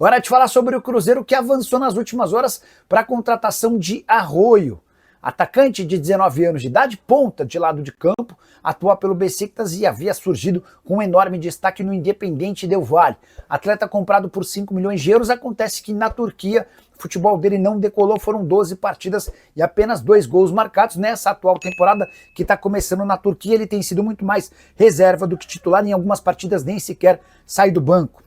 Hora de falar sobre o Cruzeiro que avançou nas últimas horas para a contratação de Arroio. Atacante de 19 anos de idade, ponta de lado de campo, atua pelo Besiktas e havia surgido com um enorme destaque no Independiente Del Valle. Atleta comprado por 5 milhões de euros, acontece que na Turquia o futebol dele não decolou, foram 12 partidas e apenas 2 gols marcados. Nessa atual temporada que está começando na Turquia, ele tem sido muito mais reserva do que titular, em algumas partidas nem sequer sai do banco.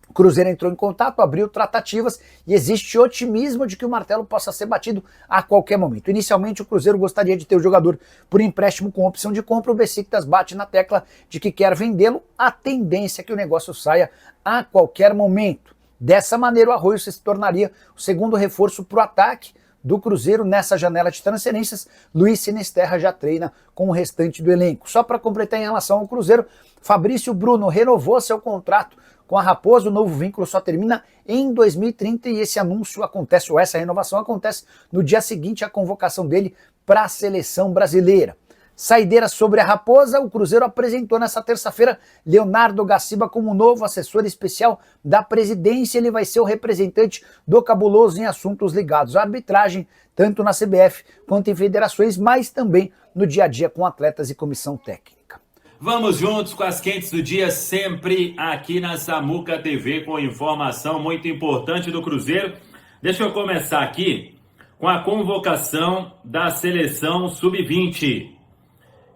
O Cruzeiro entrou em contato, abriu tratativas e existe otimismo de que o martelo possa ser batido a qualquer momento. Inicialmente, o Cruzeiro gostaria de ter o jogador por empréstimo com opção de compra. O Besiktas bate na tecla de que quer vendê-lo. A tendência é que o negócio saia a qualquer momento. Dessa maneira, o Arroio se tornaria o segundo reforço para o ataque do Cruzeiro nessa janela de transferências. Luiz Sinisterra já treina com o restante do elenco. Só para completar em relação ao Cruzeiro, Fabrício Bruno renovou seu contrato com a Raposa. O novo vínculo só termina em 2030 e esse anúncio acontece, ou essa renovação acontece no dia seguinte à convocação dele para a seleção brasileira. Saideira sobre a Raposa, o Cruzeiro apresentou nessa terça-feira Leonardo Gaciba como novo assessor especial da presidência. Ele vai ser o representante do Cabuloso em assuntos ligados à arbitragem, tanto na CBF quanto em federações, mas também no dia a dia com atletas e comissão técnica. Vamos juntos com as quentes do dia, sempre aqui na Samuca TV, com informação muito importante do Cruzeiro. Deixa eu começar aqui com a convocação da seleção sub-20.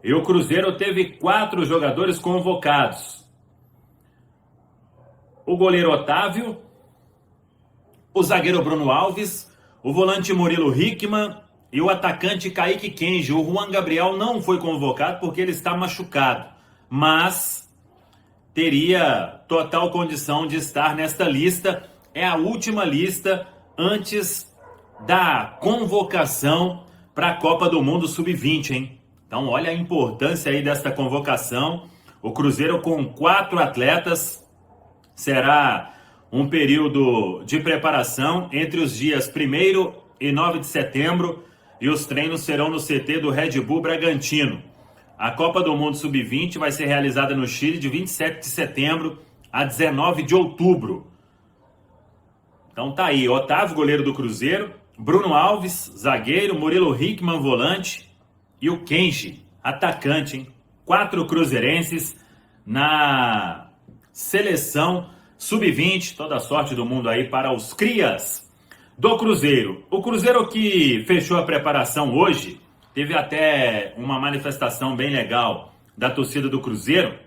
E o Cruzeiro teve 4 jogadores convocados. O goleiro Otávio, o zagueiro Bruno Alves, o volante Murilo Hickman e o atacante Kaique Kenji. O Juan Gabriel não foi convocado porque ele está machucado, mas teria total condição de estar nesta lista. É a última lista antes da convocação para a Copa do Mundo Sub-20, hein? Então olha a importância aí desta convocação. O Cruzeiro com 4 atletas. Será um período de preparação entre os dias 1º e 9 de setembro e os treinos serão no CT do Red Bull Bragantino. A Copa do Mundo Sub-20 vai ser realizada no Chile de 27 de setembro a 19 de outubro. Então tá aí, Otávio, goleiro do Cruzeiro, Bruno Alves, zagueiro, Murilo Hickman, volante, e o Kenji, atacante, hein? 4 cruzeirenses na seleção Sub-20. Toda a sorte do mundo aí para os crias do Cruzeiro. O Cruzeiro que fechou a preparação hoje, teve até uma manifestação bem legal da torcida do Cruzeiro,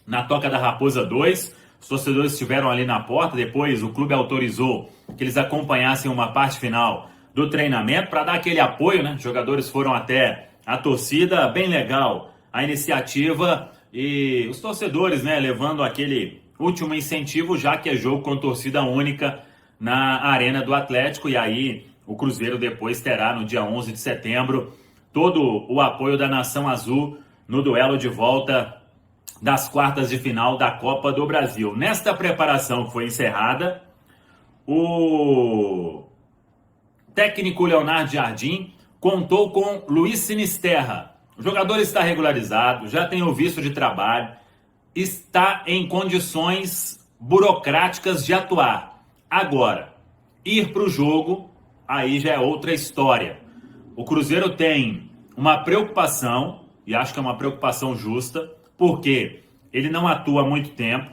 na Toca da Raposa 2. Os torcedores estiveram ali na porta, depois o clube autorizou que eles acompanhassem uma parte final do treinamento para dar aquele apoio, né? Os jogadores foram até a torcida, bem legal a iniciativa, e os torcedores, né, levando aquele último incentivo, já que é jogo com torcida única na Arena do Atlético. E aí o Cruzeiro depois terá no dia 11 de setembro todo o apoio da Nação Azul no duelo de volta das quartas de final da Copa do Brasil. Nesta preparação que foi encerrada, o técnico Leonardo Jardim contou com Luiz Sinisterra. O jogador está regularizado, já tem o visto de trabalho, está em condições burocráticas de atuar. Agora, ir para o jogo, aí já é outra história. O Cruzeiro tem uma preocupação, e acho que é uma preocupação justa, porque ele não atua há muito tempo,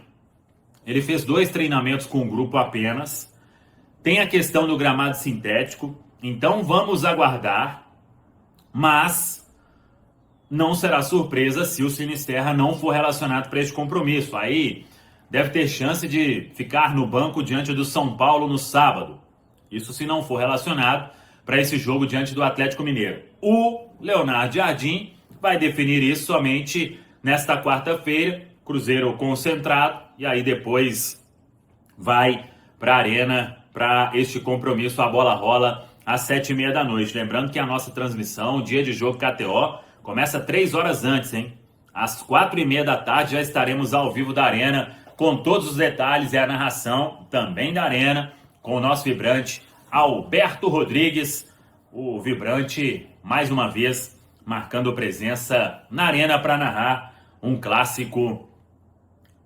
ele fez 2 treinamentos com o grupo apenas, tem a questão do gramado sintético, então vamos aguardar, mas não será surpresa se o Sinisterra não for relacionado para este compromisso. Aí deve ter chance de ficar no banco diante do São Paulo no sábado. Isso se não for relacionado para esse jogo diante do Atlético Mineiro. O Leonardo Jardim vai definir isso somente nesta quarta-feira, Cruzeiro concentrado, e aí depois vai para a Arena para este compromisso. A bola rola às 7h30 da noite. Lembrando que a nossa transmissão, dia de jogo KTO, começa 3 horas antes, hein? Às 4h30 da tarde já estaremos ao vivo da Arena, com todos os detalhes e a narração também da Arena, com o nosso vibrante Alberto Rodrigues, o vibrante, mais uma vez, marcando presença na Arena para narrar um clássico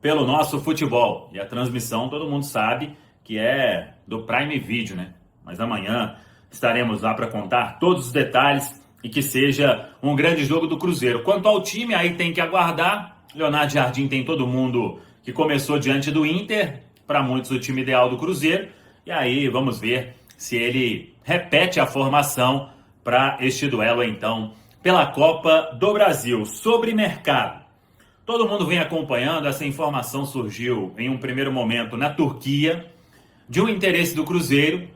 pelo nosso futebol. E a transmissão, todo mundo sabe que é do Prime Video, né? Mas amanhã estaremos lá para contar todos os detalhes e que seja um grande jogo do Cruzeiro. Quanto ao time, aí tem que aguardar. Leonardo Jardim tem todo mundo que começou diante do Inter, para muitos o time ideal do Cruzeiro, e aí vamos ver se ele repete a formação para este duelo então pela Copa do Brasil. Sobre mercado, todo mundo vem acompanhando, essa informação surgiu em um primeiro momento na Turquia, de um interesse do Cruzeiro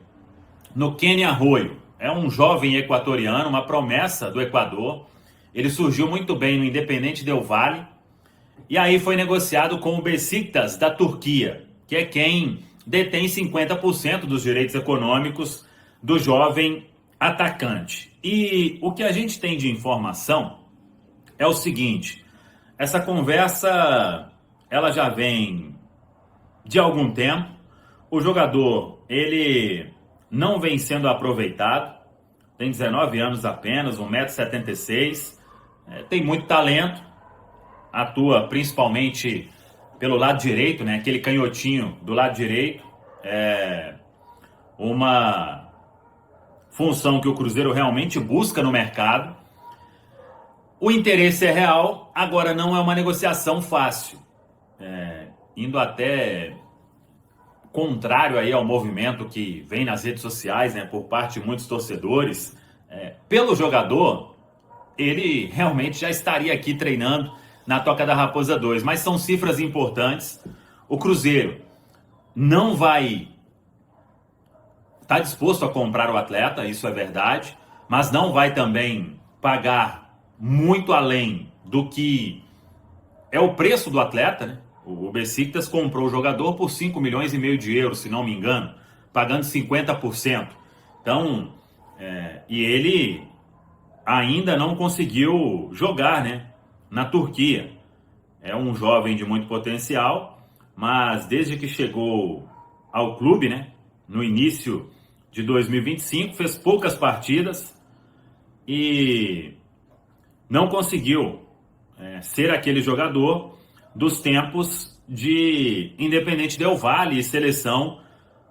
no Kenny Arroyo. É um jovem equatoriano, uma promessa do Equador, ele surgiu muito bem no Independente Del Valle, e aí foi negociado com o Besiktas da Turquia, que é quem detém 50% dos direitos econômicos do jovem atacante. E o que a gente tem de informação é o seguinte: essa conversa ela já vem de algum tempo. O jogador ele não vem sendo aproveitado, tem 19 anos apenas, 1,76 m, tem muito talento, atua principalmente pelo lado direito, né? Aquele canhotinho do lado direito, é uma função que o Cruzeiro realmente busca no mercado. O interesse é real, agora não é uma negociação fácil, indo até contrário aí ao movimento que vem nas redes sociais, né, por parte de muitos torcedores. Pelo jogador, ele realmente já estaria aqui treinando na Toca da Raposa 2, mas são cifras importantes. O Cruzeiro não vai estar disposto a comprar o atleta, isso é verdade, mas não vai também pagar muito além do que é o preço do atleta, né? O Besiktas comprou o jogador por 5,5 milhões de euros, se não me engano, pagando 50%. Então, e ele ainda não conseguiu jogar, né, na Turquia. É um jovem de muito potencial, mas desde que chegou ao clube, né, no início de 2025, fez poucas partidas e não conseguiu ser aquele jogador dos tempos de Independente Del Valle e seleção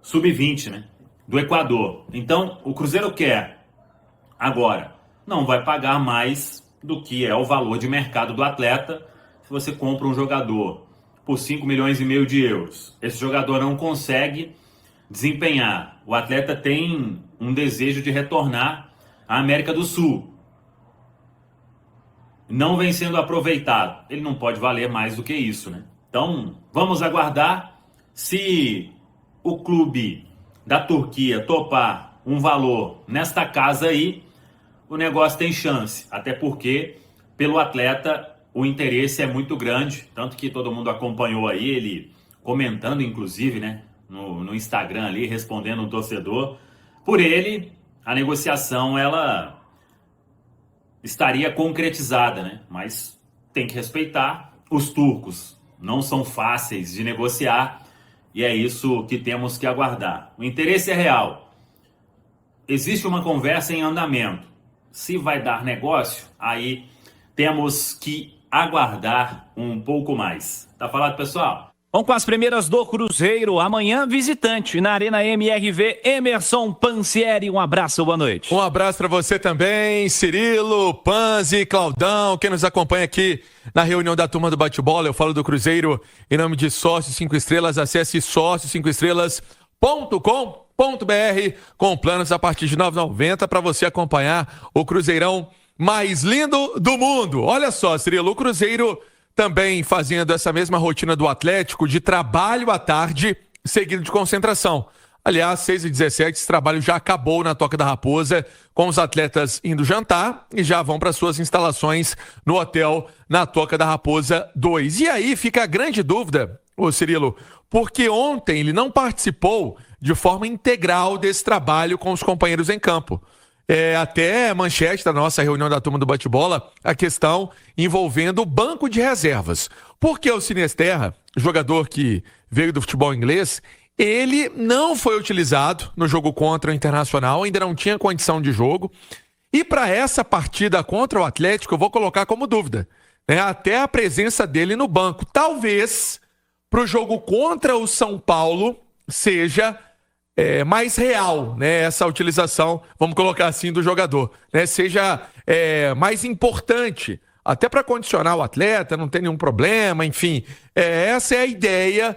sub-20, né, do Equador. Então, o Cruzeiro quer agora, não vai pagar mais do que é o valor de mercado do atleta. Se você compra um jogador por 5,5 milhões de euros, esse jogador não consegue desempenhar, o atleta tem um desejo de retornar à América do Sul, não vem sendo aproveitado, ele não pode valer mais do que isso, né? Então, vamos aguardar. Se o clube da Turquia topar um valor nesta casa aí, o negócio tem chance, até porque pelo atleta o interesse é muito grande, tanto que todo mundo acompanhou aí, ele comentando inclusive, né, no Instagram ali, respondendo um torcedor. Por ele, a negociação ela estaria concretizada, né? Mas tem que respeitar, os turcos não são fáceis de negociar e é isso que temos que aguardar. O interesse é real, existe uma conversa em andamento. Se vai dar negócio, aí temos que aguardar um pouco mais. Tá falado, pessoal? Vamos com as primeiras do Cruzeiro. Amanhã, visitante na Arena MRV, Emerson Pansieri. Um abraço, boa noite. Um abraço para você também, Cirilo, Panzi, Claudão, quem nos acompanha aqui na reunião da turma do bate-bola. Eu falo do Cruzeiro em nome de Sócio 5 Estrelas. Acesse sócio5estrelas.com.br com planos a partir de R$ 9,90 para você acompanhar o Cruzeirão mais lindo do mundo. Olha só, Cirilo, o Cruzeiro também fazendo essa mesma rotina do Atlético de trabalho à tarde, seguido de concentração. Aliás, 6h17, esse trabalho já acabou na Toca da Raposa, com os atletas indo jantar e já vão para suas instalações no hotel na Toca da Raposa 2. E aí fica a grande dúvida, ô Cirilo, porque ontem ele não participou de forma integral desse trabalho com os companheiros em campo. Até manchete da nossa reunião da turma do bate-bola, a questão envolvendo o banco de reservas. Porque o Sinisterra, jogador que veio do futebol inglês, ele não foi utilizado no jogo contra o Internacional, ainda não tinha condição de jogo. E para essa partida contra o Atlético, eu vou colocar como dúvida, né? Até a presença dele no banco. Talvez para o jogo contra o São Paulo seja mais real, né, essa utilização, vamos colocar assim, do jogador, né, seja mais importante, até para condicionar o atleta, não tem nenhum problema, enfim. Essa é a ideia,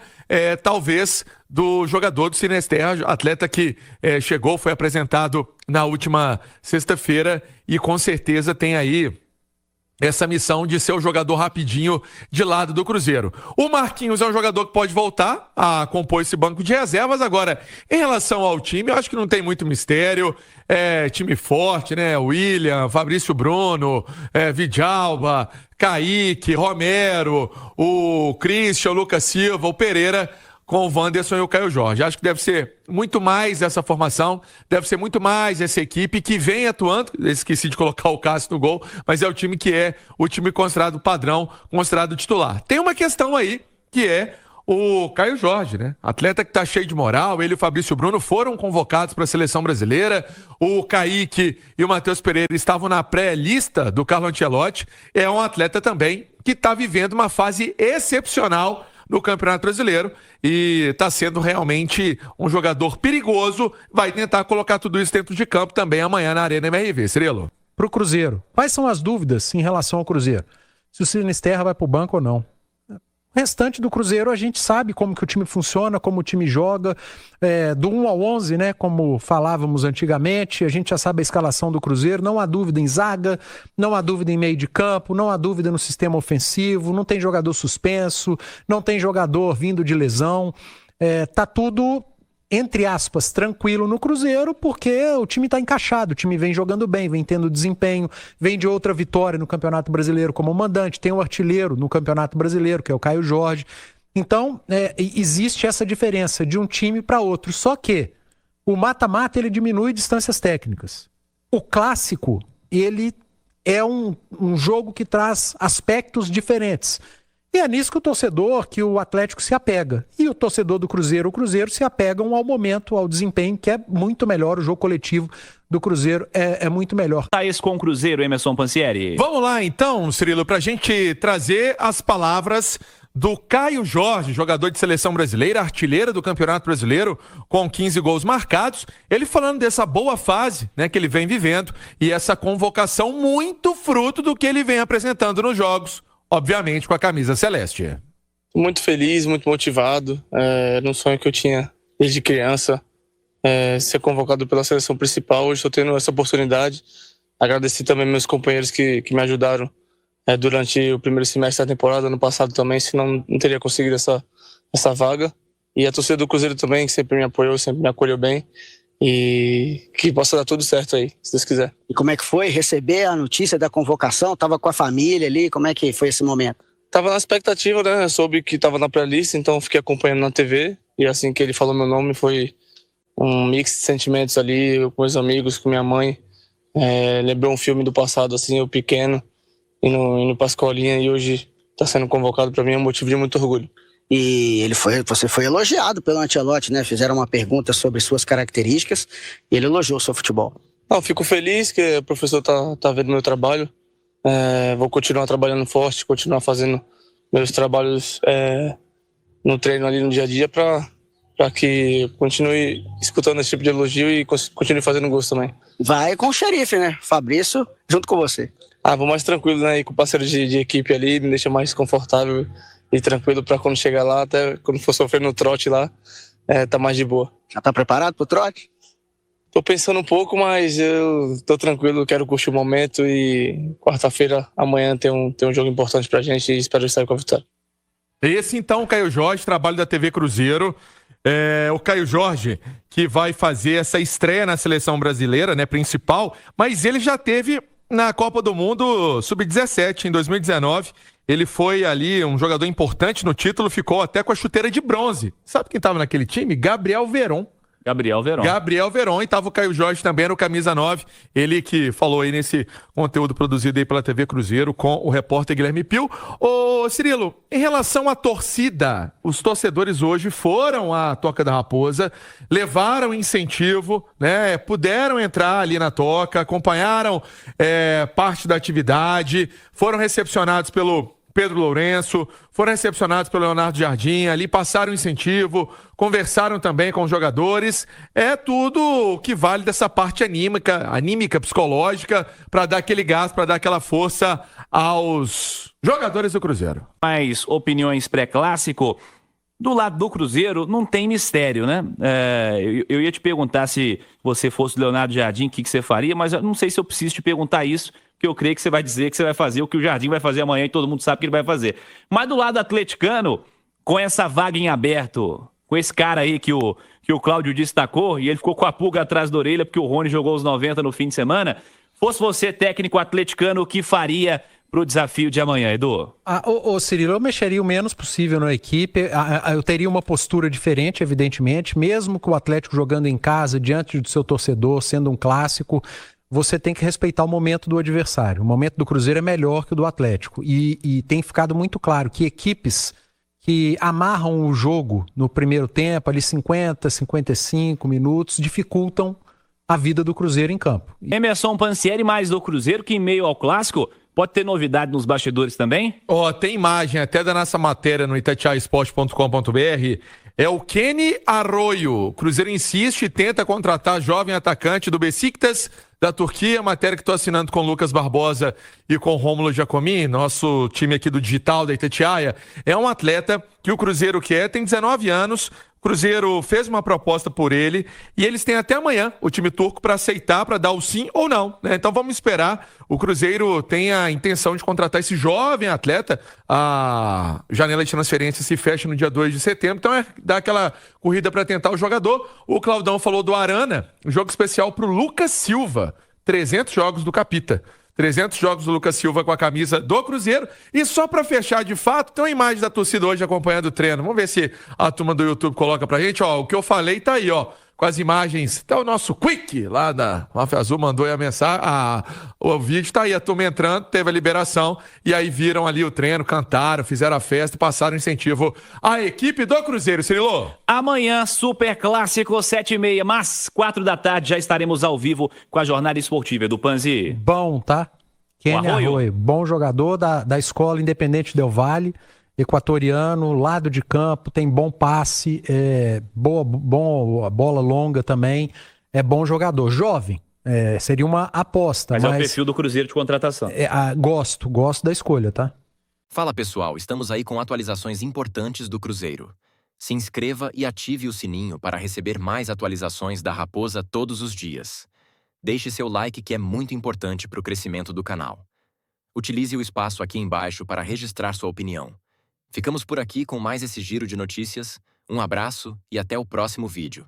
talvez, do jogador do Sinisterra, atleta que chegou, foi apresentado na última sexta-feira e com certeza tem aí essa missão de ser o jogador rapidinho de lado do Cruzeiro. O Marquinhos é um jogador que pode voltar a compor esse banco de reservas. Agora, em relação ao time, eu acho que não tem muito mistério. Time forte, né? William, Fabrício Bruno, Vidalba, Kaique, Romero, o Christian, o Lucas Silva, o Pereira, com o Wanderson e o Caio Jorge. Acho que deve ser muito mais essa formação, deve ser muito mais essa equipe que vem atuando. Esqueci de colocar o Cássio no gol, mas é o time que é o time considerado padrão, considerado titular. Tem uma questão aí, que é o Caio Jorge, né? Atleta que tá cheio de moral, ele e o Fabrício Bruno foram convocados para a seleção brasileira, o Kaique e o Matheus Pereira estavam na pré-lista do Carlo Ancelotti. É um atleta também que está vivendo uma fase excepcional no Campeonato Brasileiro e está sendo realmente um jogador perigoso. Vai tentar colocar tudo isso dentro de campo também amanhã na Arena MRV. Cirilo. Para o Cruzeiro, quais são as dúvidas em relação ao Cruzeiro? Se o Sinisterra vai para o banco ou não? O restante do Cruzeiro a gente sabe como que o time funciona, como o time joga, do 1 ao 11, né, como falávamos antigamente, a gente já sabe a escalação do Cruzeiro, não há dúvida em zaga, não há dúvida em meio de campo, não há dúvida no sistema ofensivo, não tem jogador suspenso, não tem jogador vindo de lesão, tá tudo, entre aspas, tranquilo no Cruzeiro, porque o time está encaixado, o time vem jogando bem, vem tendo desempenho, vem de outra vitória no Campeonato Brasileiro como mandante, tem um artilheiro no Campeonato Brasileiro, que é o Caio Jorge. Então, existe essa diferença de um time para outro, só que o mata-mata ele diminui distâncias técnicas. O clássico, ele é um jogo que traz aspectos diferentes. E é nisso que que o Atlético se apega. E o torcedor do Cruzeiro, o Cruzeiro se apegam ao momento, ao desempenho, que é muito melhor. O jogo coletivo do Cruzeiro é muito melhor. Tá isso com o Cruzeiro, Emerson Pansieri. Vamos lá então, Cirilo, pra gente trazer as palavras do Caio Jorge, jogador de seleção brasileira, artilheiro do Campeonato Brasileiro, com 15 gols marcados. Ele falando dessa boa fase, né, que ele vem vivendo e essa convocação muito fruto do que ele vem apresentando nos jogos. Obviamente com a camisa celeste. Muito feliz, muito motivado. Era um sonho que eu tinha desde criança. Ser convocado pela seleção principal. Hoje estou tendo essa oportunidade. Agradecer também meus companheiros que me ajudaram durante o primeiro semestre da temporada, ano passado também, senão não teria conseguido essa vaga. E a torcida do Cruzeiro também, que sempre me apoiou, sempre me acolheu bem. E que possa dar tudo certo aí, se Deus quiser. E como é que foi receber a notícia da convocação? Tava com a família ali, como é que foi esse momento? Tava na expectativa, né? Eu soube que tava na pré-lista, então fiquei acompanhando na TV. E assim que ele falou meu nome, foi um mix de sentimentos ali, eu com meus amigos, com minha mãe. Lembrou um filme do passado, assim, eu pequeno, indo pra escolinha, e hoje tá sendo convocado pra mim, é um motivo de muito orgulho. E você foi elogiado pelo Ancelotti, né? Fizeram uma pergunta sobre suas características e ele elogiou o seu futebol. Não, fico feliz que o professor tá vendo meu trabalho. Vou continuar trabalhando forte, continuar fazendo meus trabalhos no treino ali no dia a dia para que continue escutando esse tipo de elogio e continue fazendo gosto também. Vai com o xerife, né? Fabrício, junto com você. Vou mais tranquilo, né? E com o parceiro de equipe ali, me deixa mais confortável e tranquilo para quando chegar lá, até quando for sofrer no trote lá, tá mais de boa. Já tá preparado pro trote? Tô pensando um pouco, mas eu tô tranquilo, quero curtir o momento e quarta-feira, amanhã tem um jogo importante pra gente e espero sair com a vitória. Esse então, o Caio Jorge, trabalho da TV Cruzeiro. O Caio Jorge que vai fazer essa estreia na seleção brasileira, né, principal, mas ele já teve na Copa do Mundo Sub-17 em 2019. Ele foi ali um jogador importante no título, ficou até com a chuteira de bronze. Sabe quem estava naquele time? Gabriel Veron, e tava o Caio Jorge também no camisa 9, ele que falou aí nesse conteúdo produzido aí pela TV Cruzeiro com o repórter Guilherme Pio. Ô Cirilo, em relação à torcida, os torcedores hoje foram à Toca da Raposa, levaram incentivo, né? Puderam entrar ali na Toca, acompanharam parte da atividade, foram recepcionados pelo Pedro Lourenço, foram recepcionados pelo Leonardo Jardim, ali passaram incentivo, conversaram também com os jogadores. É tudo o que vale dessa parte anímica, psicológica, para dar aquele gás, para dar aquela força aos jogadores do Cruzeiro. Mais opiniões pré-clássico. Do lado do Cruzeiro, não tem mistério, né? Eu ia te perguntar se você fosse o Leonardo Jardim, o que você faria, mas eu não sei se eu preciso te perguntar isso, porque eu creio que você vai dizer que você vai fazer o que o Jardim vai fazer amanhã e todo mundo sabe que ele vai fazer. Mas do lado atleticano, com essa vaga em aberto, com esse cara aí que o Cláudio destacou, e ele ficou com a pulga atrás da orelha porque o Rony jogou os 90 no fim de semana, fosse você técnico atleticano, o que faria pro desafio de amanhã, Edu? Cirilo, eu mexeria o menos possível na equipe. Eu teria uma postura diferente, evidentemente, mesmo que o Atlético jogando em casa, diante do seu torcedor, sendo um clássico, você tem que respeitar o momento do adversário. O momento do Cruzeiro é melhor que o do Atlético. E tem ficado muito claro que equipes que amarram o jogo no primeiro tempo, ali 50, 55 minutos, dificultam a vida do Cruzeiro em campo. Emerson Pansieri, mais do Cruzeiro, que em meio ao clássico, pode ter novidade nos bastidores também? Tem imagem até da nossa matéria no itatiaesporte.com.br. É o Kenny Arroyo. O Cruzeiro insiste e tenta contratar jovem atacante do Besiktas da Turquia. Matéria que estou assinando com Lucas Barbosa e com Rômulo Giacomin, nosso time aqui do digital da Itatiaia. É um atleta que o Cruzeiro quer, tem 19 anos. O Cruzeiro fez uma proposta por ele e eles têm até amanhã, o time turco, para aceitar, para dar o sim ou não, né? Então vamos esperar. O Cruzeiro tem a intenção de contratar esse jovem atleta. A janela de transferência se fecha no dia 2 de setembro, então é dar aquela corrida para tentar o jogador. O Claudão falou do Arana, um jogo especial para o Lucas Silva, 300 jogos do Capita. 300 jogos do Lucas Silva com a camisa do Cruzeiro. E só para fechar de fato, tem uma imagem da torcida hoje acompanhando o treino. Vamos ver se a turma do YouTube coloca pra gente. O que eu falei tá aí, com as imagens. Até o nosso Quick lá da Máfia Azul mandou aí a mensagem. O vídeo tá aí, a turma entrando, teve a liberação e aí viram ali o treino, cantaram, fizeram a festa e passaram incentivo à equipe do Cruzeiro. Cirilo? Amanhã, Super Clássico, 7h30, mas 4 da tarde já estaremos ao vivo com a jornada esportiva do Panzi. Bom, tá? Kenny Arroyo, bom jogador da Escola Independente Del Valle, equatoriano, lado de campo, tem bom passe, boa bola longa também, é bom jogador. Jovem, seria uma aposta. Mas é o perfil do Cruzeiro de contratação. Gosto da escolha, tá? Fala pessoal, estamos aí com atualizações importantes do Cruzeiro. Se inscreva e ative o sininho para receber mais atualizações da Raposa todos os dias. Deixe seu like que é muito importante para o crescimento do canal. Utilize o espaço aqui embaixo para registrar sua opinião. Ficamos por aqui com mais esse giro de notícias. Um abraço e até o próximo vídeo.